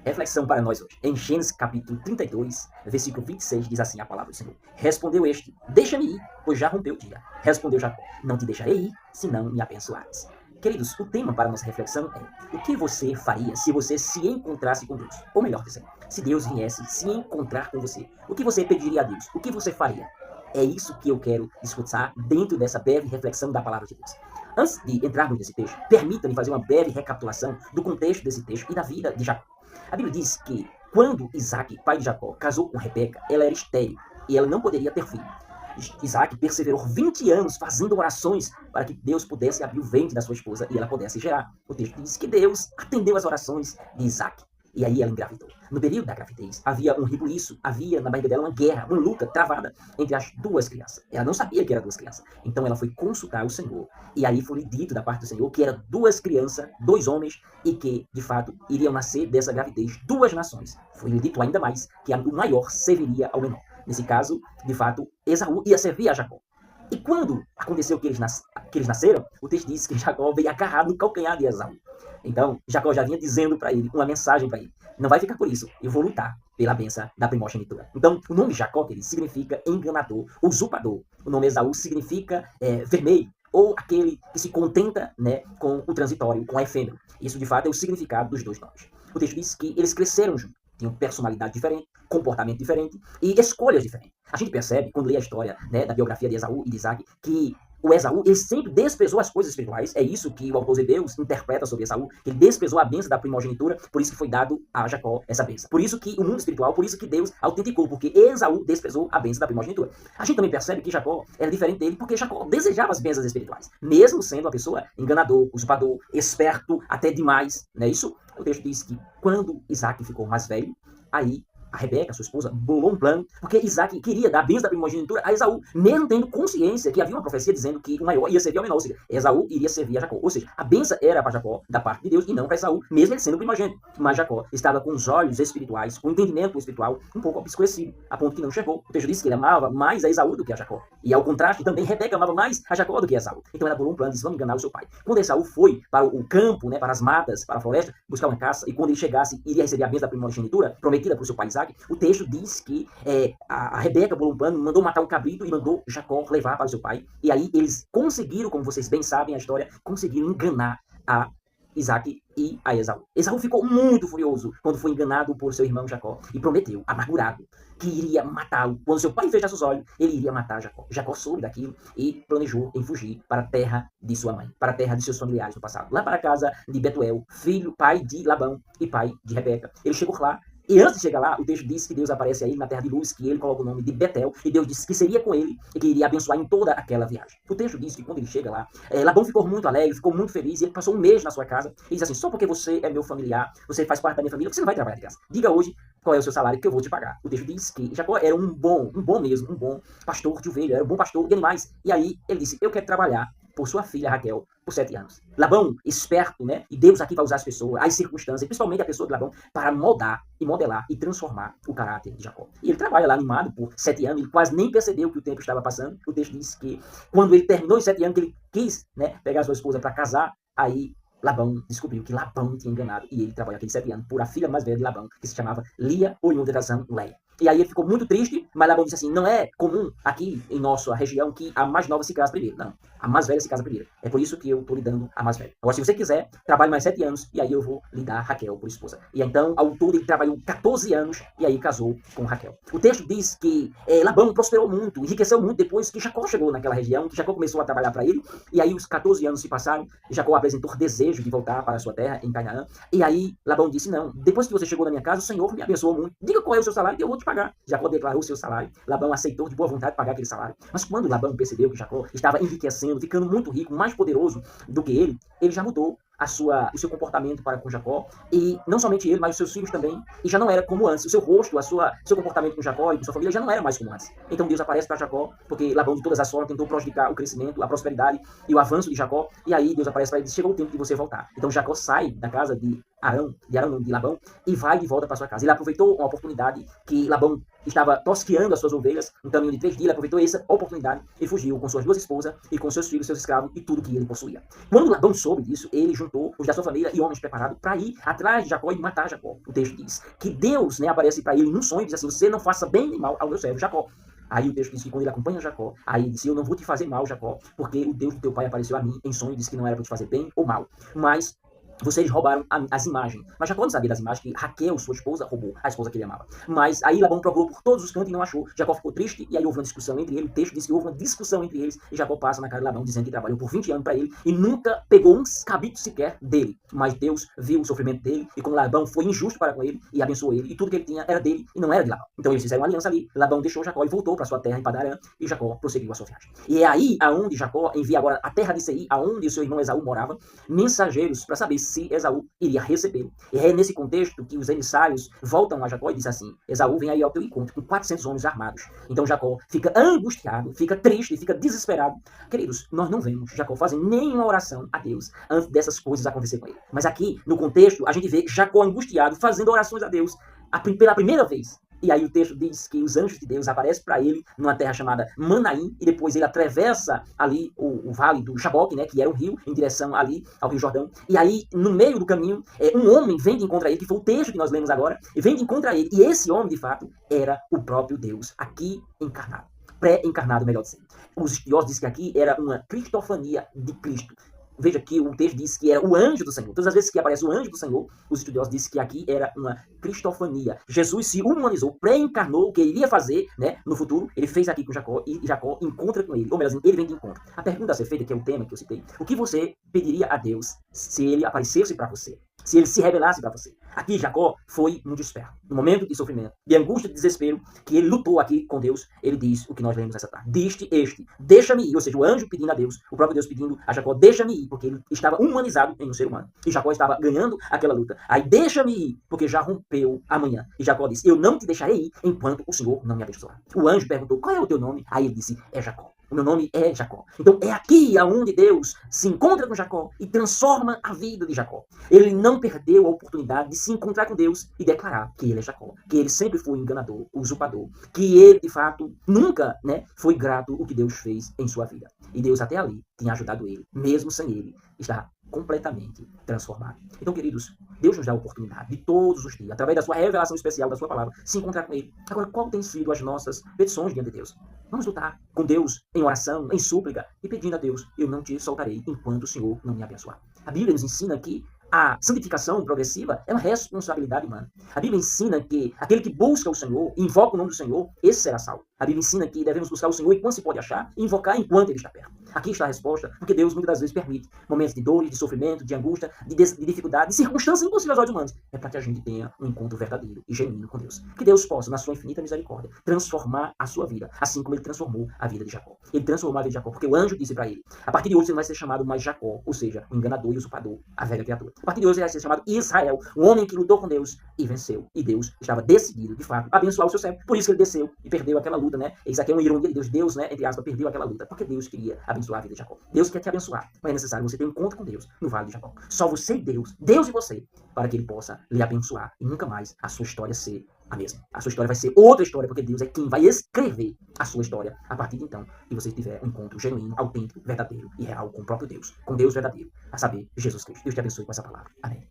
Reflexão para nós hoje. Em Gênesis capítulo 32, versículo 26, diz assim a palavra do Senhor. Respondeu este, deixa-me ir, pois já rompeu o dia. Respondeu Jacó, não te deixarei ir, se não me abençoares. Queridos, o tema para a nossa reflexão é: o que você faria se você se encontrasse com Deus? Ou melhor dizendo, se Deus viesse se encontrar com você, o que você pediria a Deus? O que você faria? É isso que eu quero discutir dentro dessa breve reflexão da palavra de Deus. Antes de entrarmos nesse texto, permita-me fazer uma breve recapitulação do contexto desse texto e da vida de Jacó. A Bíblia diz que quando Isaac, pai de Jacó, casou com Rebeca, ela era estéril e ela não poderia ter filho. Isaac perseverou 20 anos fazendo orações para que Deus pudesse abrir o ventre da sua esposa e ela pudesse gerar. O texto diz que Deus atendeu as orações de Isaac. E aí ela engravidou. No período da gravidez, havia um rebuliço, havia na barriga dela uma guerra, uma luta travada entre as duas crianças. Ela não sabia que eram duas crianças. Então ela foi consultar o Senhor. E aí foi dito da parte do Senhor que eram duas crianças, dois homens, e que, de fato, iriam nascer dessa gravidez duas nações. Foi dito ainda mais que o maior serviria ao menor. Nesse caso, de fato, Esaú ia servir a Jacó. E quando aconteceu que eles nasceram, o texto diz que Jacó veio agarrado no calcanhar de Esaú. Então, Jacó já vinha dizendo para ele, uma mensagem para ele: não vai ficar por isso, eu vou lutar pela bênção da primogenitura. Então, o nome Jacó, ele significa enganador, usurpador. O nome Esaú significa vermelho, ou aquele que se contenta, né, com o transitório, com a efêmero. Isso, de fato, é o significado dos dois nomes. O texto diz que eles cresceram juntos. Tinham personalidade diferente, comportamento diferente e escolhas diferentes. A gente percebe, quando lê a história, né, da biografia de Esaú e de Isaac, que o Esaú, ele sempre desprezou as coisas espirituais. É isso que o autor de Deus interpreta sobre Esaú, que ele desprezou a bênção da primogenitura, por isso que foi dado a Jacó essa bênção. Por isso que o mundo espiritual, por isso que Deus autenticou, porque Esaú desprezou a bênção da primogenitura. A gente também percebe que Jacó era diferente dele, porque Jacó desejava as bênçãos espirituais, mesmo sendo uma pessoa enganador, usurpador, esperto até demais, não é isso? O texto diz que quando Isaac ficou mais velho, aí a Rebeca, sua esposa, bolou um plano, porque Isaac queria dar a bênção da primogenitura a Esaú, mesmo tendo consciência que havia uma profecia dizendo que o maior ia servir ao menor, ou seja, Esaú iria servir a Jacó. Ou seja, a bênção era para Jacó, da parte de Deus, e não para Esaú, mesmo ele sendo o primogênito. Mas Jacó estava com os olhos espirituais, com o entendimento espiritual um pouco obscurecido, a ponto que não chegou. O texto disse que ele amava mais a Esaú do que a Jacó. E ao contraste, também Rebeca amava mais a Jacó do que a Esaú. Então ela bolou um plano, disse: vamos enganar o seu pai. Quando Esaú foi para o campo, né, para as matas, para a floresta, buscar uma caça, e quando ele chegasse, iria receber a bênção da primogenitura, prometida para o seu pai Isaac, o texto diz que a Rebeca bolou um plano, mandou matar um cabrito e mandou Jacó levar para o seu pai. E aí eles conseguiram, como vocês bem sabem a história, conseguiram enganar a Isaac e a Esaú. Esaú ficou muito furioso quando foi enganado por seu irmão Jacó e prometeu, amargurado, que iria matá-lo. Quando seu pai fechasse os olhos, ele iria matar Jacó. Jacó soube daquilo e planejou em fugir para a terra de sua mãe, para a terra de seus familiares no passado, lá para a casa de Betuel, filho, pai de Labão e pai de Rebeca. Ele chegou lá. E antes de chegar lá, o texto diz que Deus aparece a ele na terra de luz, que ele coloca o nome de Betel, e Deus disse que seria com ele e que iria abençoar em toda aquela viagem. O texto diz que quando ele chega lá, Labão ficou muito alegre, ficou muito feliz, e ele passou um mês na sua casa, e diz assim: só porque você é meu familiar, você faz parte da minha família, você não vai trabalhar de graça. Diga hoje qual é o seu salário que eu vou te pagar. O texto diz que Jacó era um bom pastor de ovelha, era um bom pastor de animais. E aí ele disse: eu quero trabalhar por sua filha Raquel por 7 anos. Labão, esperto, né? E Deus aqui vai usar as pessoas, as circunstâncias, principalmente a pessoa de Labão, para moldar e modelar e transformar o caráter de Jacó. E ele trabalha lá animado por 7 anos, ele quase nem percebeu que o tempo estava passando. O texto diz que quando ele terminou os 7 anos, que ele quis, né, pegar a sua esposa para casar, aí Labão descobriu que Labão tinha enganado e ele trabalhou aqueles 7 anos por a filha mais velha de Labão, que se chamava Lia, ou em outra tradução, Leia. E aí ele ficou muito triste, mas Labão disse assim: não é comum aqui em nossa região que a mais nova se casa primeiro. Não, a mais velha se casa primeiro. É por isso que eu estou lhe dando a mais velha. Agora, se você quiser, trabalhe mais 7 anos e aí eu vou lhe dar Raquel por esposa. E então, ao todo, ele trabalhou 14 anos e aí casou com Raquel. O texto diz que Labão prosperou muito, enriqueceu muito depois que Jacó chegou naquela região, que Jacó começou a trabalhar para ele. E aí os 14 anos se passaram, Jacó apresentou desejo de voltar para a sua terra, em Canaã. E aí Labão disse: não, depois que você chegou na minha casa, o Senhor me abençoou muito. Diga qual é o seu salário que eu vou te pagar. Jacó declarou o seu salário. Labão aceitou de boa vontade pagar aquele salário. Mas quando Labão percebeu que Jacó estava enriquecendo, ficando muito rico, mais poderoso do que ele já mudou o seu comportamento para com Jacó, e não somente ele, mas os seus filhos também, e já não era como antes. O seu rosto, seu comportamento com Jacó e com sua família já não era mais como antes. Então Deus aparece para Jacó, porque Labão de todas as formas tentou prejudicar o crescimento, a prosperidade e o avanço de Jacó, e aí Deus aparece para ele e diz: chegou o tempo de você voltar. Então Jacó sai da casa de Labão, e vai de volta para sua casa. Ele aproveitou uma oportunidade que Labão estava tosqueando as suas ovelhas, um caminho de 3 dias, ele aproveitou essa oportunidade e fugiu com suas 2 esposas e com seus filhos, seus escravos e tudo que ele possuía. Quando Labão soube disso, ele juntou juntou os da sua família e homens preparados para ir atrás de Jacó e matar Jacó. O texto diz que Deus, né, aparece para ele num sonho e diz assim: você não faça bem nem mal ao meu servo Jacó. Aí o texto diz que quando ele acompanha Jacó, aí ele disse: eu não vou te fazer mal, Jacó, porque o Deus do teu pai apareceu a mim em sonho e disse que não era para te fazer bem ou mal. Mas vocês roubaram as imagens. Mas Jacó não sabia das imagens que Raquel, sua esposa, roubou, a esposa que ele amava. Mas aí Labão procurou por todos os cantos e não achou. Jacó ficou triste e aí houve uma discussão entre eles. O texto diz que houve uma discussão entre eles e Jacó passa na cara de Labão dizendo que trabalhou por 20 anos para ele e nunca pegou um cabito sequer dele. Mas Deus viu o sofrimento dele e como Labão foi injusto para com ele e abençoou ele e tudo que ele tinha era dele e não era de Labão. Então eles fizeram uma aliança ali. Labão deixou Jacó e voltou para sua terra em Padan Aram e Jacó prosseguiu a sua viagem. E é aí aonde Jacó envia agora a terra de Seir, aonde o seu irmão Esaú morava, mensageiros para saber se Esaú iria recebê-lo. E é nesse contexto que os emissários voltam a Jacó e dizem assim: Esaú vem aí ao teu encontro com 400 homens armados. Então Jacó fica angustiado, fica triste, fica desesperado. Queridos, nós não vemos Jacó fazer nenhuma oração a Deus antes dessas coisas acontecer com ele. Mas aqui, no contexto, a gente vê Jacó angustiado, fazendo orações a Deus pela primeira vez. E aí o texto diz que os anjos de Deus aparecem para ele numa terra chamada Manaim, e depois ele atravessa ali o vale do Jaboque, né, que era um rio, em direção ali ao Rio Jordão. E aí, no meio do caminho, um homem vem de encontro a ele, que foi o texto que nós lemos agora, e vem de encontro a ele. E esse homem, de fato, era o próprio Deus, aqui encarnado. Pré-encarnado, melhor dizendo. Os estudiosos dizem que aqui era uma cristofania de Cristo. Veja que o texto diz que era o anjo do Senhor. Todas as vezes que aparece o anjo do Senhor, os estudiosos dizem que aqui era uma cristofania. Jesus se humanizou, pré-encarnou o que ele iria fazer, né, no futuro. Ele fez aqui com Jacó e Jacó encontra com ele. Ou melhor, ele vem de encontro. A pergunta a ser feita, que é o tema que eu citei: o que você pediria a Deus se ele aparecesse para você? Se ele se revelasse para você? Aqui Jacó foi um desperto. No momento de sofrimento, de angústia, de desespero, que ele lutou aqui com Deus, ele diz o que nós lemos essa tarde: diste este, deixa-me ir. Ou seja, o anjo pedindo a Deus, o próprio Deus pedindo a Jacó: deixa-me ir, porque ele estava humanizado em um ser humano. E Jacó estava ganhando aquela luta. Aí deixa-me ir, porque já rompeu amanhã. E Jacó disse: eu não te deixarei ir enquanto o Senhor não me abençoar. O anjo perguntou: qual é o teu nome? Aí ele disse: é Jacó. O meu nome é Jacó. Então é aqui aonde Deus se encontra com Jacó e transforma a vida de Jacó. Ele não perdeu a oportunidade de se encontrar com Deus e declarar que ele é Jacó, que ele sempre foi enganador, usurpador, que ele de fato nunca, né, foi grato o que Deus fez em sua vida. E Deus até ali tinha ajudado ele, mesmo sem ele estar completamente transformado. Então, queridos, Deus nos dá a oportunidade de todos os dias, através da sua revelação especial, da sua palavra, se encontrar com ele. Agora, qual tem sido as nossas petições diante de Deus? Vamos lutar com Deus em oração, em súplica e pedindo a Deus: eu não te soltarei enquanto o Senhor não me abençoar. A Bíblia nos ensina que a santificação progressiva é uma responsabilidade humana. A Bíblia ensina que aquele que busca o Senhor, invoca o nome do Senhor, esse será salvo. A Bíblia ensina que devemos buscar o Senhor enquanto se pode achar e invocar enquanto ele está perto. Aqui está a resposta, porque Deus muitas das vezes permite momentos de dor, de sofrimento, de angústia, de dificuldade, de circunstâncias impossíveis aos olhos humanos. É para que a gente tenha um encontro verdadeiro e genuíno com Deus. Que Deus possa, na sua infinita misericórdia, transformar a sua vida, assim como ele transformou a vida de Jacó. Ele transformou a vida de Jacó, porque o anjo disse para ele: a partir de hoje você não vai ser chamado mais Jacó, ou seja, o enganador e usurpador, a velha criatura. A partir de hoje você vai ser chamado Israel, o homem que lutou com Deus e venceu. E Deus estava decidido, de fato, a abençoar o seu servo. Por isso que ele desceu e perdeu aquela luta, né? Isso aqui é uma ironia de Deus. Deus, né, entre aspas, perdeu aquela luta, porque Deus queria abençoar a vida de Jacó. Deus quer te abençoar, mas é necessário você ter um encontro com Deus no Vale de Jacó. Só você e Deus, Deus e você, para que ele possa lhe abençoar e nunca mais a sua história ser a mesma. A sua história vai ser outra história, porque Deus é quem vai escrever a sua história a partir de então que você tiver um encontro genuíno, autêntico, verdadeiro e real com o próprio Deus, com Deus verdadeiro, a saber, Jesus Cristo. Deus te abençoe com essa palavra. Amém.